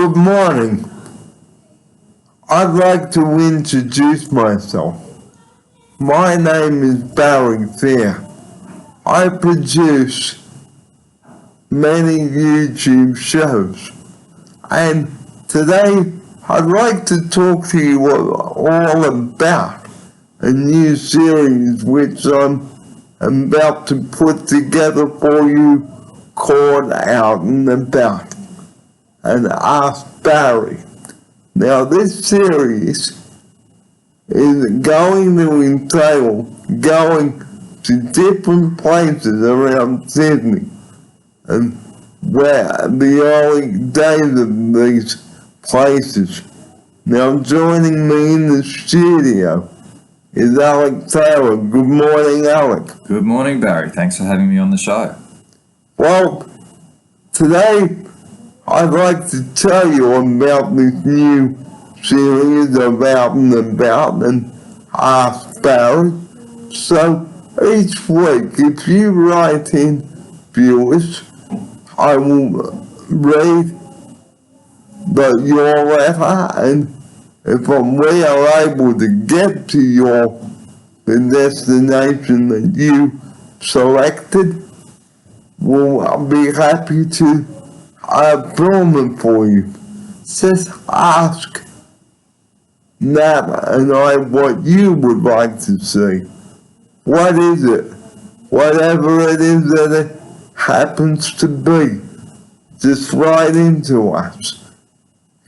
Good morning. I'd like to introduce myself. My name is Barry Fair. I produce many YouTube shows, and today I'd like to talk to you all about a new series which I'm about to put together for you called Out and About and Ask Barry. Now this series is going to entail going to different places around Sydney and where the early days of these places. Now joining me in the studio is Alec Taylor. Good morning, Alec. Good morning, Barry. Thanks for having me on the show. Well, today I'd like to tell you about this new series of Out and About and Ask Barry. So each week, if you write in viewers, I will read your letter, and if we are able to get to the destination that you selected, I'll be happy to film it for you. Just ask Nat and I what you would like to see. What is it? Whatever it is that it happens to be. Just write into us.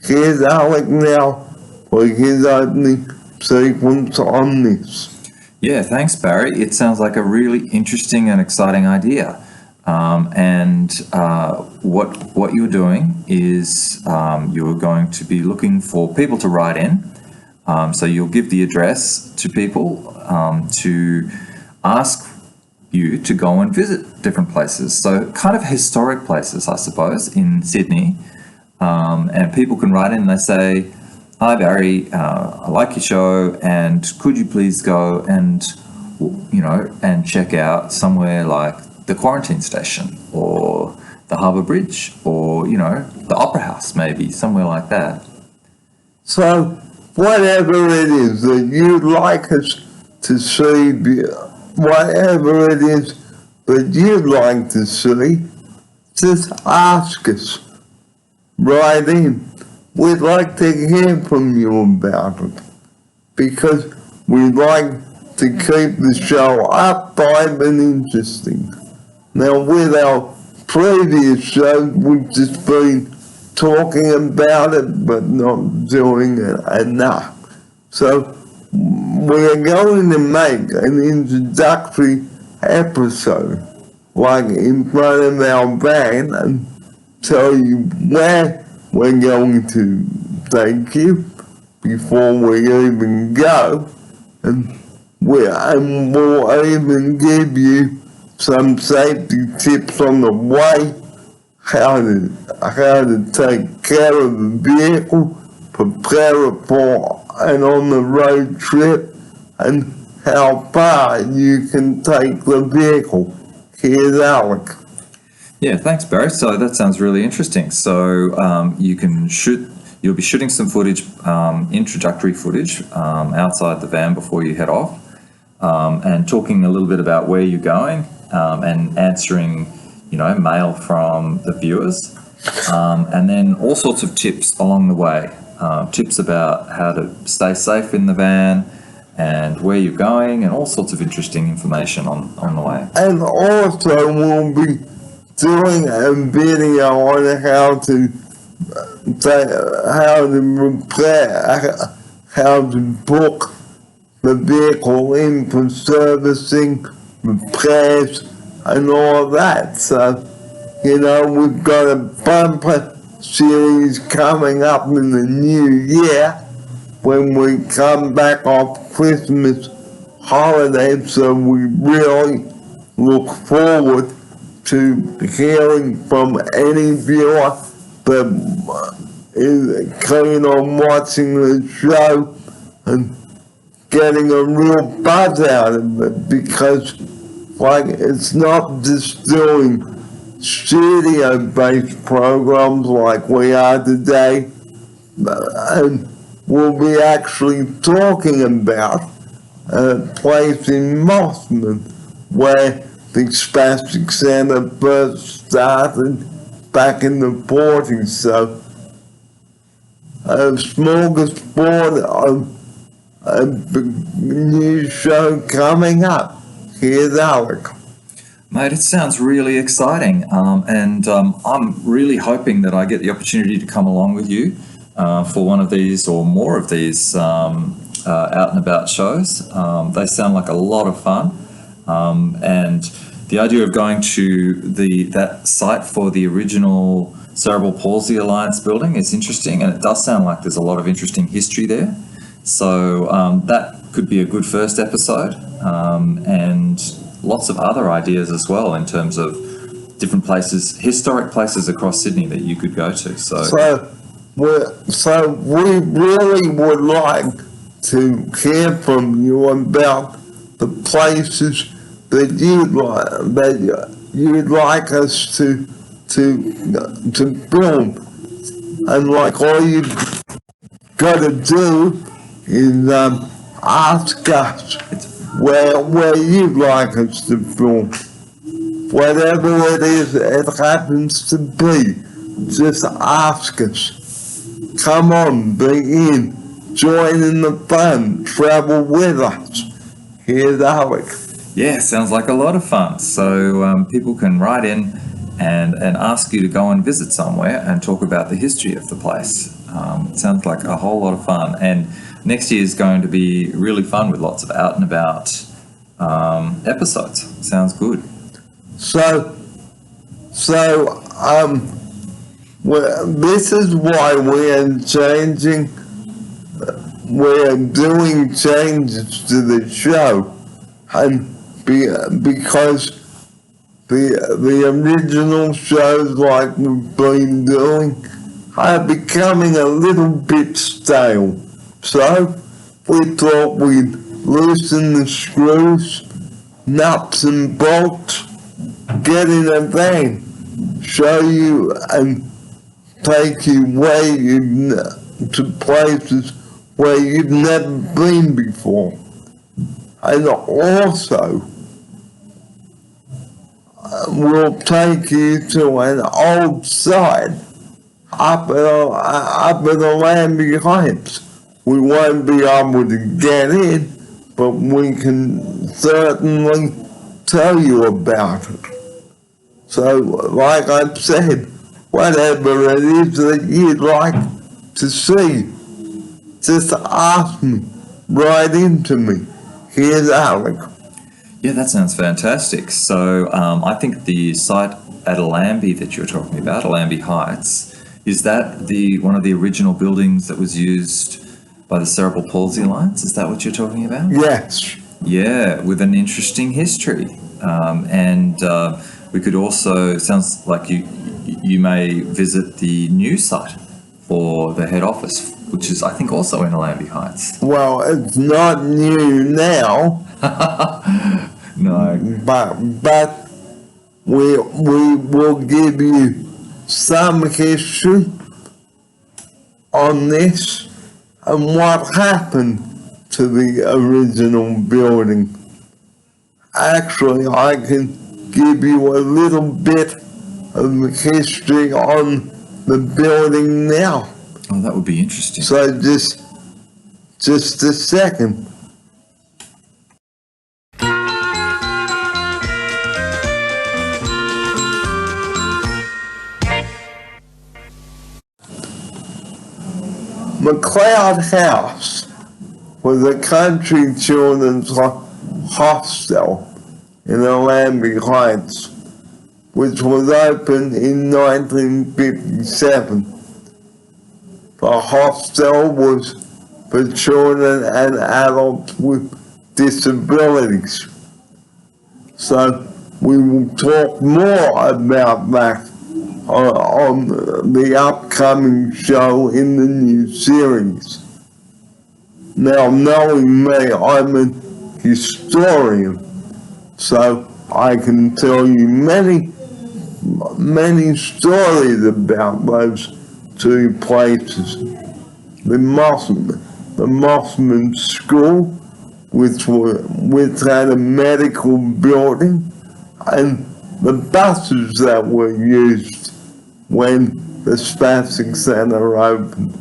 Here's Alec now for his opening sequence on this. Yeah, thanks, Barry. It sounds like a really interesting and exciting idea. What you're doing is you're going to be looking for people to write in. So you'll give the address to people to ask you to go and visit different places. So kind of historic places, I suppose, in Sydney. And people can write in and they say, "Hi, Barry, I like your show, and could you please go and, and check out somewhere like the quarantine station or the Harbour Bridge or, the Opera House, maybe, somewhere like that." So whatever it is that you'd like us to see, whatever it is that you'd like to see, just ask us. Write in. We'd like to hear from you about it because we'd like to keep the show upbeat and interesting. Now, with our previous shows, we've just been talking about it but not doing it enough. So we're going to make an introductory episode, like in front of our van, and tell you where we're going to take you before we even go, and we'll even give you some safety tips on the way, how to take care of the vehicle, prepare it for an on-the-road trip, and how far you can take the vehicle. Here's Alec. Yeah, thanks, Barry. So that sounds really interesting. So you'll be shooting some footage, introductory footage, outside the van before you head off, and talking a little bit about where you're going, and answering, mail from the viewers, and then all sorts of tips along the way, tips about how to stay safe in the van and where you're going, and all sorts of interesting information on the way. And also we'll be doing a video on how to repair, how to book the vehicle in for servicing, repairs, and all that. So, we've got a bumper series coming up in the new year when we come back off Christmas holiday, so we really look forward to hearing from any viewer that is keen on watching the show and getting a real buzz out of it, because it's not just doing studio-based programs like we are today, and we'll be actually talking about a place in Mossman where the Spastic Center first started back in the 40s. So a smorgasbord of a new show coming up. Here's Alec. Mate, it sounds really exciting, and I'm really hoping that I get the opportunity to come along with you for one of these or more of these out and about shows. They sound like a lot of fun, and the idea of going to that site for the original Cerebral Palsy Alliance building is interesting, and it does sound like there's a lot of interesting history there. So that could be a good first episode, and lots of other ideas as well in terms of different places, historic places across Sydney that you could go to. So we really would like to hear from you about the places that you'd like us to film, and like all you've got to do is ask us where you'd like us to film. Whatever it is it happens to be, just ask us. Come on, be in, join in the fun, travel with us. Here's Alec. yeah, sounds like a lot of fun. So people can write in and ask you to go and visit somewhere and talk about the history of the place. It sounds like a whole lot of fun. And next year is going to be really fun with lots of out and about episodes. Sounds good. So, this is why we're changing. We're doing changes to the show, and because the original shows like we've been doing are becoming a little bit stale. So we thought we'd loosen the screws, nuts and bolts, get in a van, show you and take you to places where you've never been before. And also, we'll take you to an old site up at the Lambie Heights. We won't be able to get in, but we can certainly tell you about it. So, like I've said, whatever it is that you'd like to see, just ask me, write into me. Here's Alec. Yeah, that sounds fantastic. So I think the site at Lambie that you're talking about, Lambie Heights, is that one of the original buildings that was used by the Cerebral Palsy Alliance? Is that what you're talking about? Yes. Yeah, with an interesting history. And we could also, sounds like you may visit the new site for the head office, which is, I think, also in Lambie Heights. Well, it's not new now. No. But we will give you some history on this and what happened to the original building. Actually, I can give you a little bit of history on the building now. Oh, that would be interesting. So just a second. McLeod House was a country children's hostel in Lambie Heights, which was opened in 1957. The hostel was for children and adults with disabilities. So we will talk more about that on the upcoming show in the new series. Now, knowing me, I'm a historian, so I can tell you many many stories about those two places. The Mossman School, which had a medical building, and the buses that were used when the Spastic Center opened.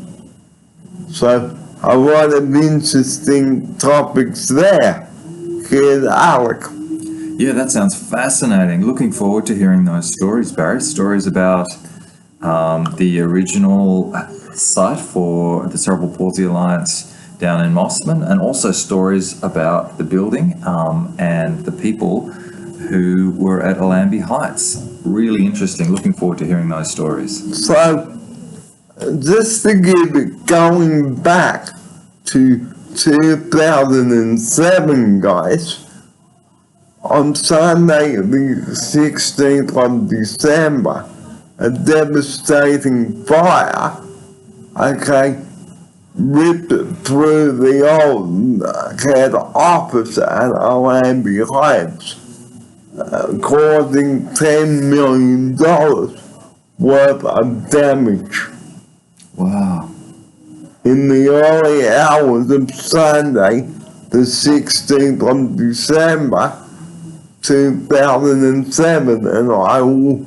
So a lot of interesting topics there. Here's Alec. Yeah, that sounds fascinating. Looking forward to hearing those stories, Barry. Stories about the original site for the Cerebral Palsy Alliance down in Mossman, and also stories about the building and the people who were at Allambie Heights. Really interesting. Looking forward to hearing those stories. So, just to give it going back to 2007, guys, on Sunday, the 16th of December, a devastating fire, ripped through the old head office at Allambie Heights, causing $10 million worth of damage. Wow. In the early hours of Sunday, the 16th of December, 2007, and I will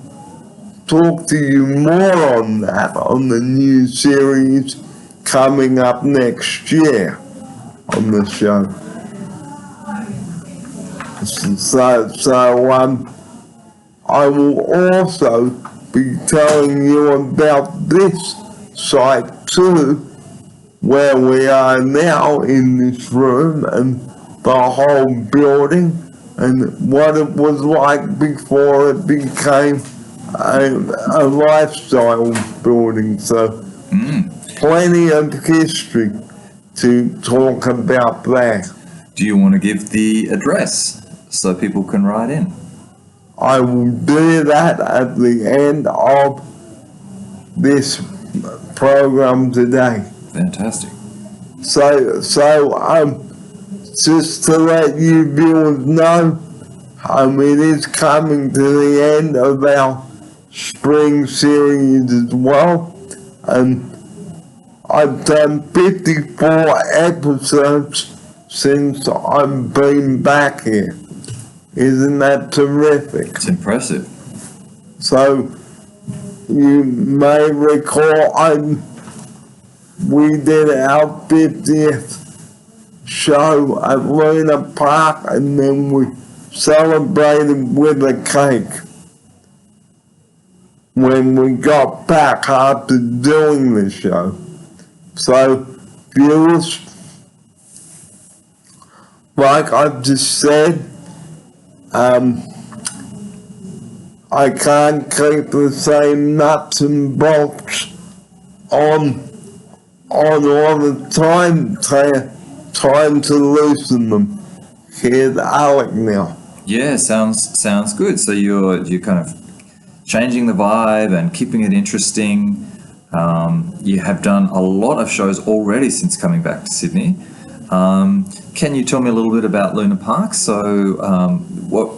talk to you more on that on the new series coming up next year on the show. So I will also be telling you about this site too, where we are now in this room and the whole building, and what it was like before it became a lifestyle building. So plenty of history to talk about that. Do you want to give the address so people can write in? I will do that at the end of this program today. Fantastic. So just to let you viewers know, it is coming to the end of our spring series as well, and I've done 54 episodes since I've been back here. Isn't that terrific? It's impressive. So you may recall we did our 50th show at Luna Park, and then we celebrated with a cake when we got back after doing the show. So viewers, like I've just said, I can't keep the same nuts and bolts on all the time. Time to loosen them. Here's Alec now. Yeah, sounds good. So you're kind of changing the vibe and keeping it interesting. You have done a lot of shows already since coming back to Sydney. Can you tell me a little bit about Luna Park? So, what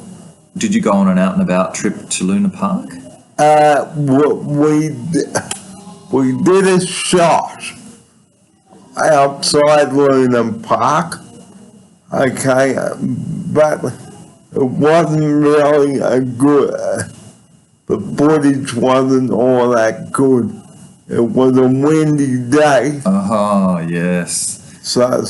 did you go on an out and about trip to Luna Park? We did a shot outside Luna Park. Okay, but it wasn't really a good. The footage wasn't all that good. It was a windy day. Oh, yes. So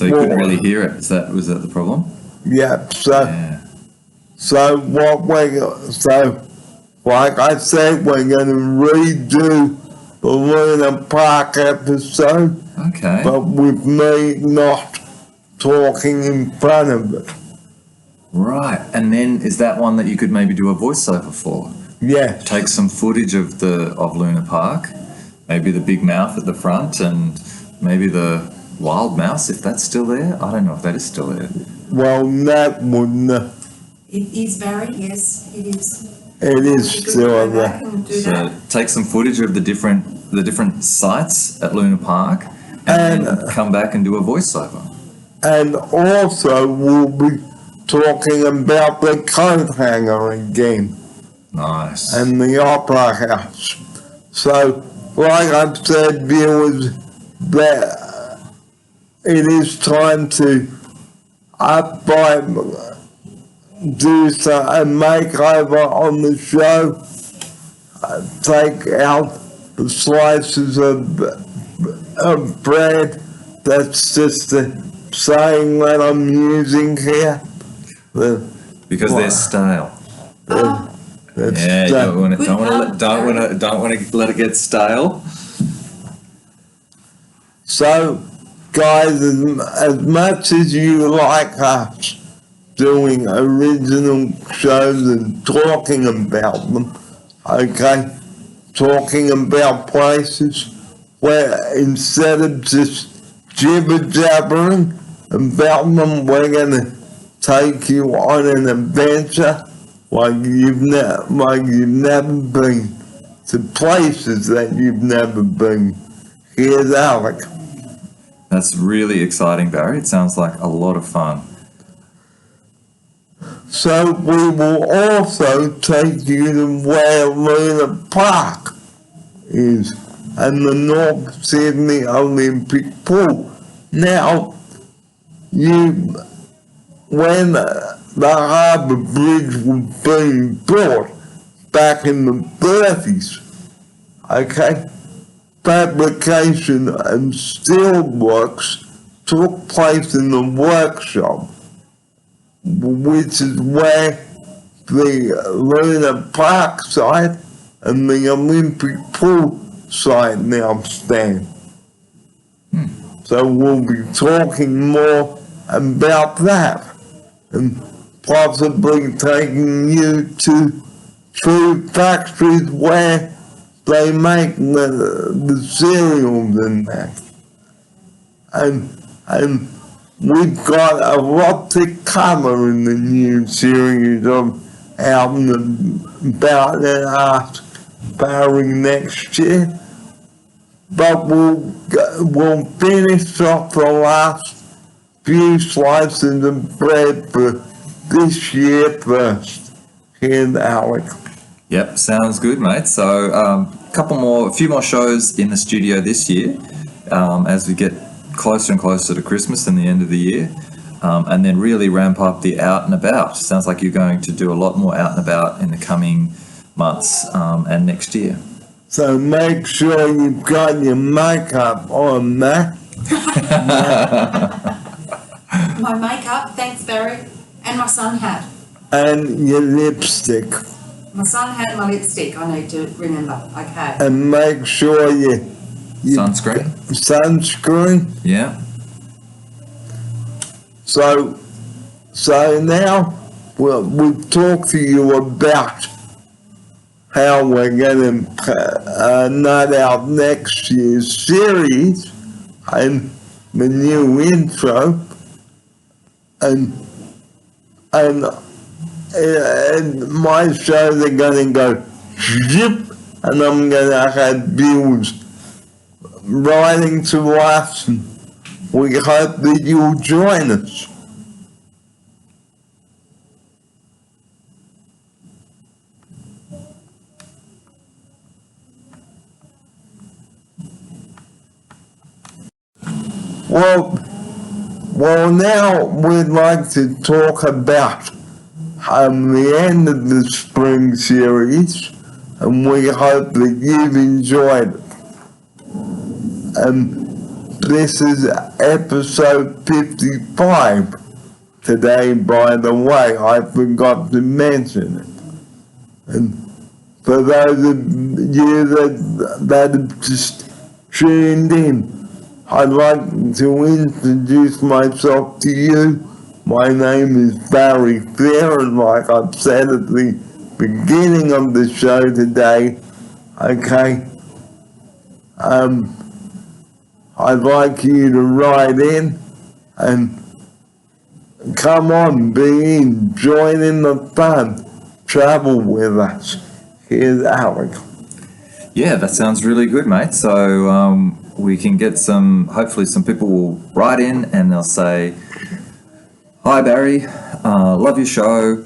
you couldn't really hear it. Was that the problem? Yeah. Yeah. So like I said, we're going to redo the Luna Park episode. Okay. But with me not talking in front of it. Right. And then is that one that you could maybe do a voiceover for? Yeah. Take some footage of Luna Park, maybe the big mouth at the front, and maybe the wild mouse, if that's still there. I don't know if that is still there. Well, that wouldn't. It is, Barry, yes, it is. It is still there. So take some footage of the different sites at Luna Park, and then come back and do a voiceover. And also we'll be talking about the coat hanger again Nice. and the Opera House. So, like I've said, viewers, that it is time to do a makeover on the show, take out the slices of bread. That's just the saying that I'm using here. Because they're stale. That's Yeah, you don't want Good to help, don't want to let it get stale. So, guys, as much as you like us doing original shows and talking about them, okay, talking about places where instead of just jibber-jabbering about them, we're going to take you on an adventure like you've never been, to places that you've never been. Here's Alec. That's really exciting, Barry. It sounds like a lot of fun. So we will also take you to where Luna Park is and the North Sydney Olympic Pool. Now, when the harbour bridge was being built back in the 30s, okay, fabrication and steelworks took place in the workshop, which is where the Luna Park site and the Olympic Pool site now stand. So we'll be talking more about that and possibly taking you to food factories where they make the cereals and that. And we've got a lot to cover in the new series of Out and About and Ask Barry next year. But we'll finish off the last few slices of bread for this year first. Here's Alec. Yep, sounds good, mate. So, a few more shows in the studio this year, as we get closer and closer to Christmas and the end of the year, and then really ramp up the out and about. Sounds like you're going to do a lot more out and about in the coming months and next year. So make sure you've got your makeup on, Matt. My makeup, thanks Barry, and my sun hat. And your lipstick. My sun hat and my lipstick, I need to remember, okay. And make sure you Sunscreen? Sunscreen. Yeah. So now we'll talk to you about how we're going to nut out next year's series and the new intro and my shows are going to go zip, and I'm going to have viewers writing to us, and we hope that you'll join us. Well, now we'd like to talk about the end of the spring series, and we hope that you've enjoyed it. This is episode 55 today, by the way. I forgot to mention it. And for those of you that have just tuned in, I'd like to introduce myself to you. My name is Barry Fair, and like I've said at the beginning of the show today, okay, I'd like you to write in and come on, be in, join in the fun, travel with us. Here's Alec. Yeah, that sounds really good, mate. So we can get hopefully some people will write in and they'll say, "Hi Barry, love your show.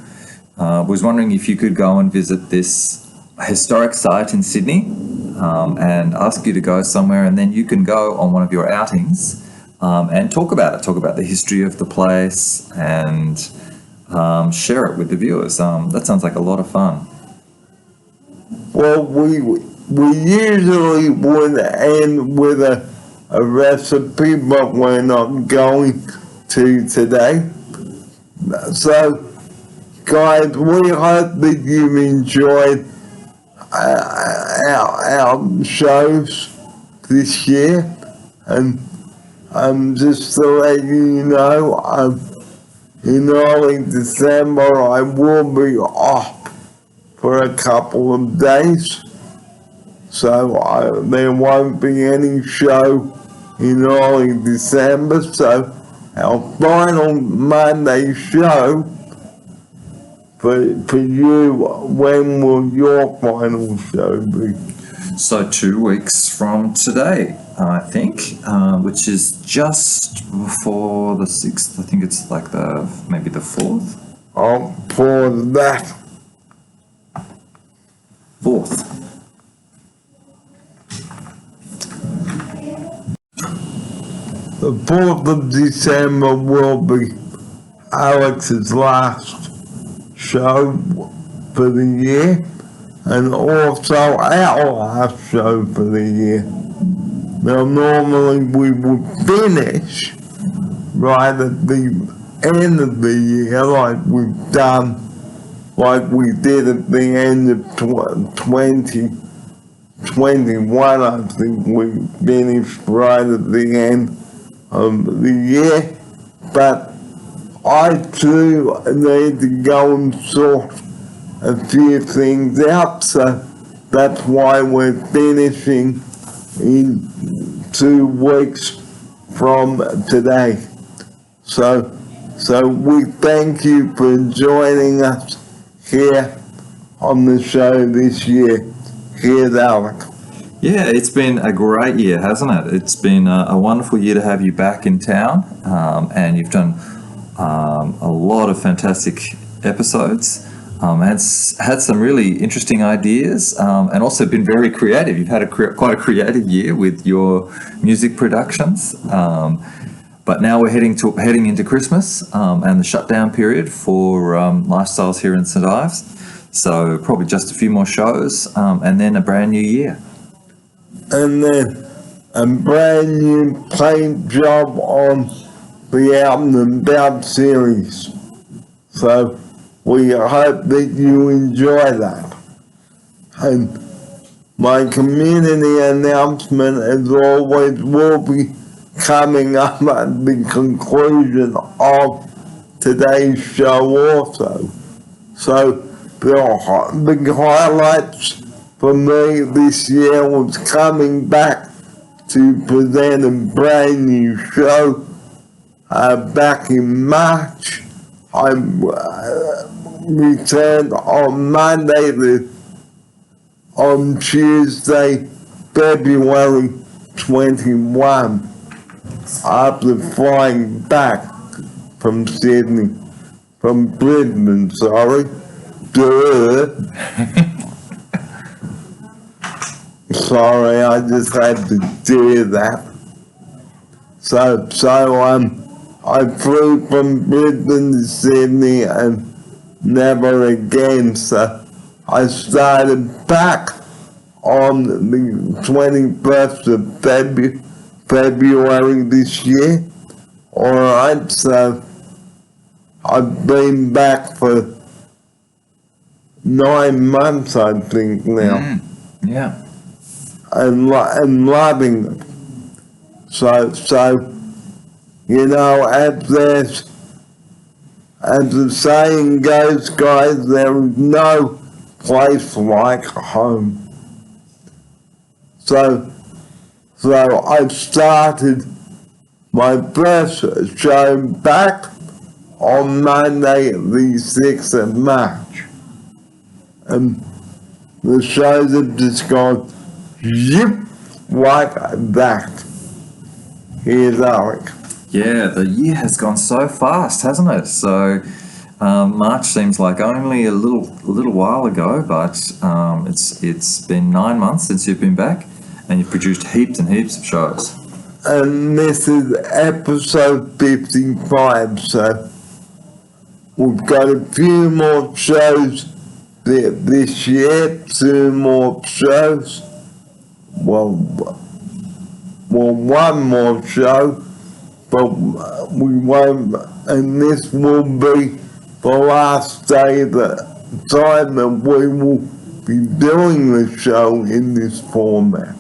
Was wondering if you could go and visit this historic site in Sydney, and ask you to go somewhere, and then you can go on one of your outings and talk about it. Talk about the history of the place and share it with the viewers. That sounds like a lot of fun. Well, we usually would end with a recipe, but we're not going to today. So, guys, we hope that you've enjoyed our shows this year, and just to let you know, in early December I will be off for a couple of days, so there won't be any show in early December. So our final Monday show for you, when will your final show be? So 2 weeks from today, I think, which is just before the 6th. I think it's like maybe the 4th. For that. 4th. The 4th of December will be Alex's last show for the year, and also our last show for the year. Now, normally we would finish right at the end of the year, like we've done, like we did at the end of 2021. I think we finished right at the end of the year, but I too need to go and sort a few things out, so that's why we're finishing in 2 weeks from today. So we thank you for joining us here on the show this year. Here's Alec. Yeah, it's been a great year, hasn't it? It's been a wonderful year to have you back in town, and you've done a lot of fantastic episodes, had some really interesting ideas, and also been very creative. You've had quite a creative year with your music productions, but now we're heading into Christmas and the shutdown period for Lifestyles here in St Ives. So probably just a few more shows, and then a brand new year. And then a brand new paint job on the Out and About series. So we hope that you enjoy that. And my community announcement, as always, will be coming up at the conclusion of today's show also. So the big highlights for me this year was coming back to present a brand new show back in March. I returned on Monday, on Tuesday, February 21, after flying back from Sydney, from Brisbane, sorry. Duh. Sorry, I just had to do that. So I flew from Brisbane to Sydney and never again. So I started back on the 21st of February this year. Alright, so I've been back for 9 months, I think, now. Yeah. And loving it. So, you know, as the saying goes, guys, there is no place like home. So I started my first show back on Monday, the 6th of March. And the shows have just gone zip like that. Here's Alec. Yeah, the year has gone so fast, hasn't it? So March seems like only a little while ago, but it's been 9 months since you've been back, and you've produced heaps and heaps of shows. And this is episode 55, so we've got a few more shows this year, 2 more shows. Well, one more show, but we won't, and this will be the last day the time that we will be doing the show in this format.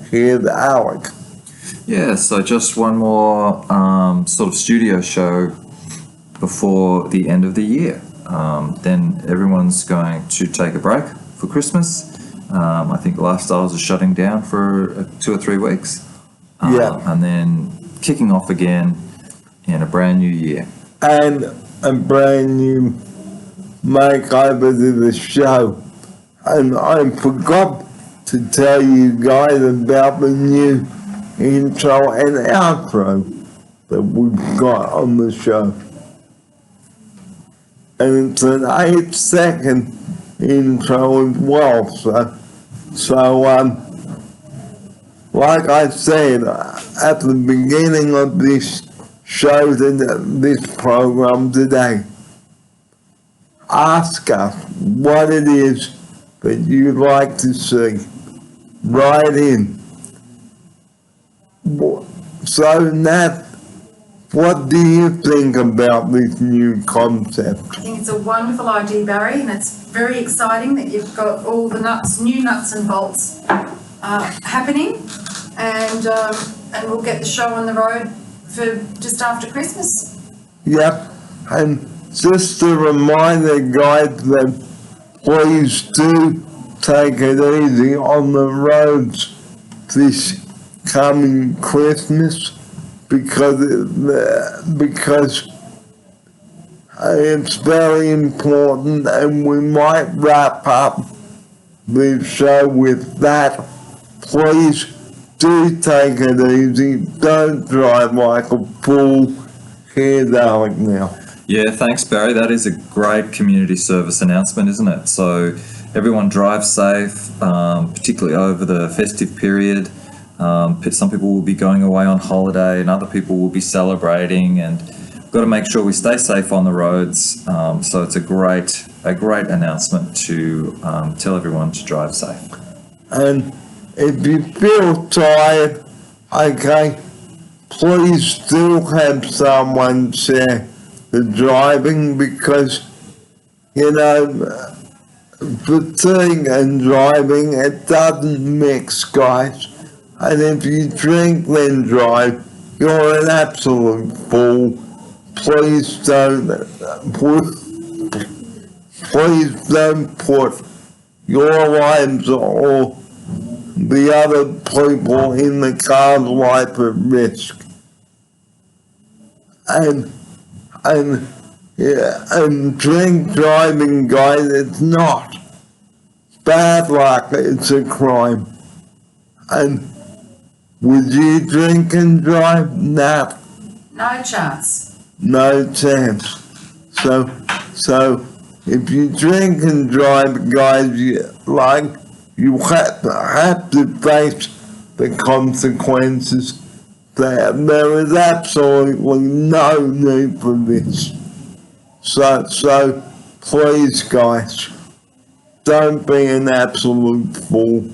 Here's Alec. Yeah, so just one more sort of studio show before the end of the year. Then everyone's going to take a break for Christmas. I think Lifestyles are shutting down for 2 or 3 weeks. Yeah. And then kicking off again in a brand new year. And a brand new makeover to the show. And I forgot to tell you guys about the new intro and outro that we've got on the show. And it's an 8-second intro as well, so like I said at the beginning of this show, this program today, ask us what it is that you'd like to see. Write in. So Nat, what do you think about this new concept? I think it's a wonderful idea, Barry, and it's very exciting that you've got all the new nuts and bolts happening, and we'll get the show on the road for just after Christmas. Yep, and just a reminder, guys, that please do take it easy on the roads this coming Christmas, because it's very important, and we might wrap up the show with that. Please do take it easy. Don't drive like a fool. Here's Alec now. Yeah, thanks, Barry. That is a great community service announcement, isn't it? So everyone drive safe, particularly over the festive period. Some people will be going away on holiday and other people will be celebrating, and we've got to make sure we stay safe on the roads. So it's a great announcement to tell everyone to drive safe. And if you feel tired, okay, please do have someone share the driving, because, fatigue and driving, it doesn't mix, guys. And if you drink then drive, you're an absolute fool. Please don't put your lives or the other people in the car's life at risk. And drink driving, guys, it's not bad luck, it's a crime. And would you drink and drive? Nah. No chance. No chance. So if you drink and drive, guys, you have to face the consequences. There is absolutely no need for this. So please, guys, don't be an absolute fool.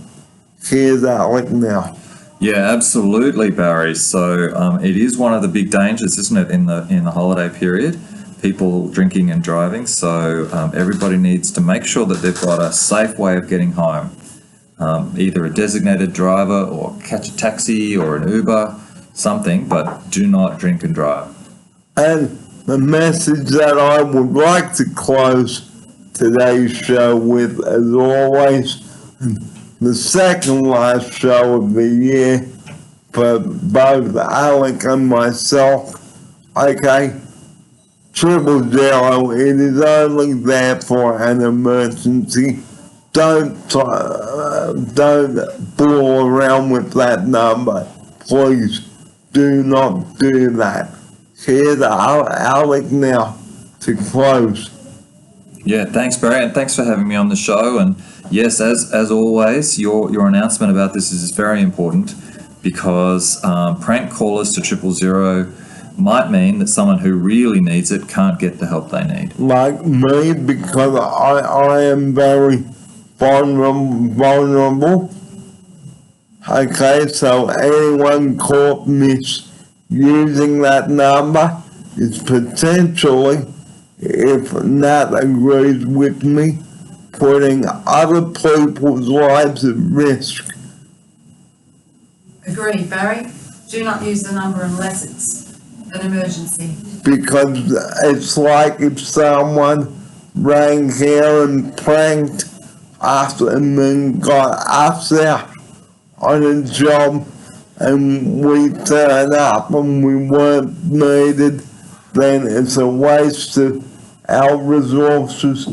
Here's Alec now. Yeah, absolutely, Barry. So it is one of the big dangers, isn't it, in the holiday period? People drinking and driving. So everybody needs to make sure that they've got a safe way of getting home. Either a designated driver, or catch a taxi or an Uber, something, but do not drink and drive. And the message that I would like to close today's show with, as always, the second last show of the year for both Alec and myself, okay? 000, it is only there for an emergency. Don't fool around with that number. Please do not do that. Here's Alec now to to close. Yeah, thanks, Barry, and thanks for having me on the show. And yes, as always, your announcement about this is very important because prank callers to 000 might mean that someone who really needs it can't get the help they need. Like me, because I am very vulnerable. Okay, so anyone caught misusing that number is potentially, if Nat agrees with me, putting other people's lives at risk. Agreed, Barry. Do not use the number unless it's an emergency. Because it's like if someone rang here and pranked us and then got us out on a job and we turn up and we weren't needed, then it's a waste of our resources,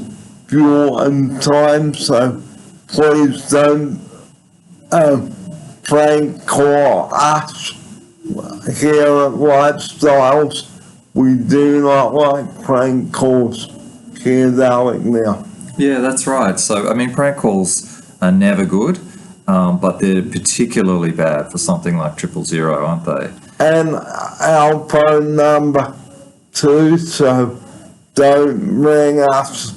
fuel and time. So please don't prank call us here at Lifestyles. We do not like prank calls. Here's Alec now. Yeah, that's right. So, I mean, prank calls are never good, but they're particularly bad for something like 000, aren't they? And our phone number too, so don't ring us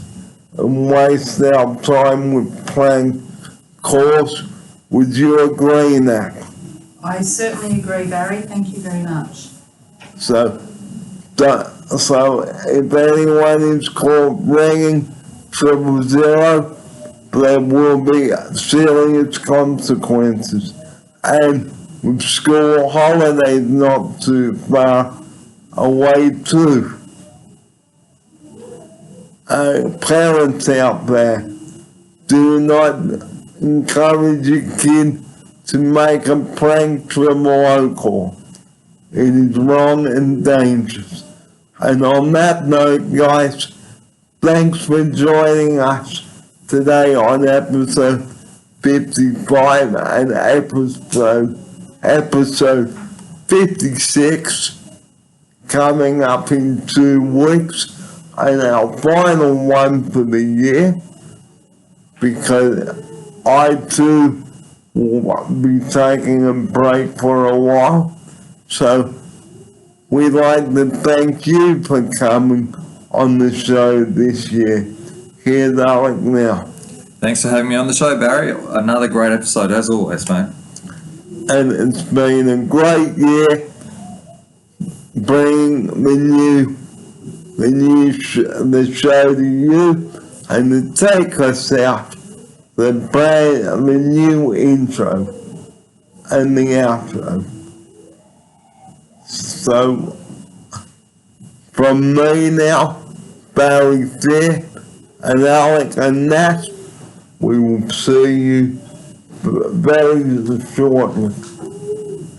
and waste our time with prank calls. Would you agree, Nat? I certainly agree, Barry. Thank you very much. So if anyone is caught ringing 000, there will be serious consequences. And with school holidays not too far away too. Parents out there, do not encourage your kid to make a prank triple call. It is wrong and dangerous. And on that note, guys, thanks for joining us today on episode 55 and episode 56 coming up in 2 weeks, and our final one for the year, because I too will be taking a break for a while. So we'd like to thank you for coming on the show this year. Here's Alec now. Thanks for having me on the show, Barry. Another great episode, as always, mate. And it's been a great year bringing the show to you and to take us out the new intro and the outro. So from me now, Barry Fair and Alec and Nat, we will see you very shortly.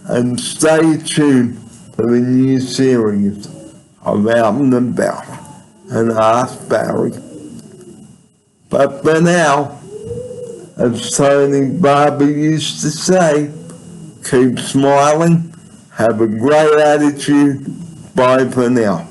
And stay tuned for the new series of Out and About and Ask Barry. But for now, as Tony Barber used to say, keep smiling, have a great attitude, bye for now.